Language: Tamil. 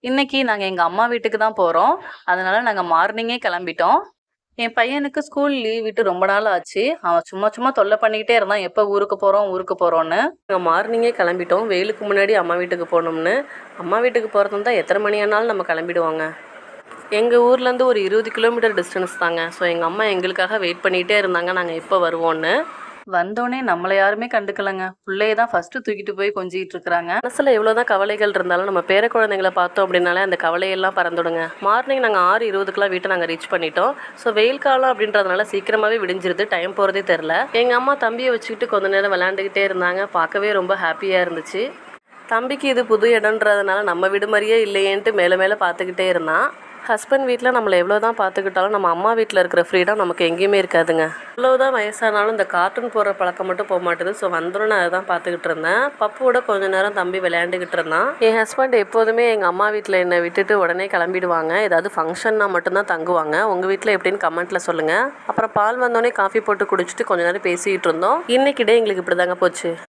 இன்னைக்கு நாங்க எங்க அம்மா வீட்டுக்கு தான் போறோம். அதனால நாங்க மார்னிங்கே கிளம்பிட்டோம். என் பையனுக்கு ஸ்கூல் லீவ் விட்டு ரொம்ப நாள் ஆச்சு. அவன் சும்மா சும்மா தொல்ல பண்ணிக்கிட்டே இருந்தான். எப்ப ஊருக்கு போறோம், ஊருக்கு போறோம்ன்னு. நாங்க மார்னிங்கே கிளம்பிட்டோம். வெயிலுக்கு முன்னாடி அம்மா வீட்டுக்கு போகணும்னு. அம்மா வீட்டுக்கு போறது இருந்தா எத்தனை மணி ஆனாலும் நம்ம கிளம்பிடுவோங்க. எங்க ஊர்லேருந்து ஒரு 20 கிலோமீட்டர் டிஸ்டன்ஸ் தாங்க. ஸோ எங்க அம்மா எங்களுக்காக வெயிட் பண்ணிக்கிட்டே இருந்தாங்க. நாங்க எப்போ வருவோம்ன்னு. வந்தோனே நம்மள யாருமே கண்டுக்கலங்க. புள்ளைய தான் ஃபர்ஸ்ட் தூக்கிட்டு போய் கொஞ்சிட்டு இருக்காங்க. மனசுல எவ்வளவுதான் கவலைகள் இருந்தாலும் நம்ம பேர குழந்தைங்களை பார்த்தோம் அப்படின்னாலே அந்த கவலையெல்லாம் பறந்துடுங்க. மார்னிங் நாங்க 6:20க்குலாம் வீட்டை நாங்க ரீச் பண்ணிட்டோம். ஸோ வெயில் காலம் அப்படின்றதுனால சீக்கிரமாவே விடிஞ்சிருது. டைம் போறதே தெரியல. எங்க அம்மா தம்பியை வச்சுக்கிட்டு கொஞ்ச நேரம் விளையாண்டுக்கிட்டே இருந்தாங்க. பார்க்கவே ரொம்ப ஹாப்பியா இருந்துச்சு. தம்பிக்கு இது புது இடம்ன்றதுனால நம்ம வீடு மாதிரியே இல்லையேன்ட்டு மேலே மேலே பார்த்துக்கிட்டே இருந்தான். ஹஸ்பண்ட் வீட்டில் நம்மளை எவ்வளோ தான் பார்த்துக்கிட்டாலும் நம்ம அம்மா வீட்டில் இருக்கிற ஃப்ரீடம் நமக்கு எங்கேயுமே இருக்காதுங்க. எவ்வளோதான் வயசானாலும் இந்த கார்ட்டூன் போடுற பழக்கம் மட்டும் போக மாட்டேது. ஸோ வந்துடும் நான் அதை தான் பார்த்துக்கிட்டு இருந்தேன். பப்புவோட கொஞ்ச நேரம் தம்பி விளையாண்டுக்கிட்டு இருந்தான். என் ஹஸ்பண்ட் எப்போதுமே எங்கள் அம்மா வீட்டில் என்னை விட்டுட்டு உடனே கிளம்பிடுவாங்க. ஏதாவது ஃபங்க்ஷன்னா மட்டும்தான் தங்குவாங்க. உங்கள் வீட்டில் எப்படின்னு கமெண்ட்டில் சொல்லுங்கள். அப்புறம் பால் வந்தோடனே காஃபி போட்டு குடிச்சிட்டு கொஞ்ச நேரம் பேசிக்கிட்டு இருந்தோம். இன்னைக்கு டே எங்களுக்கு இப்படி தாங்க போச்சு.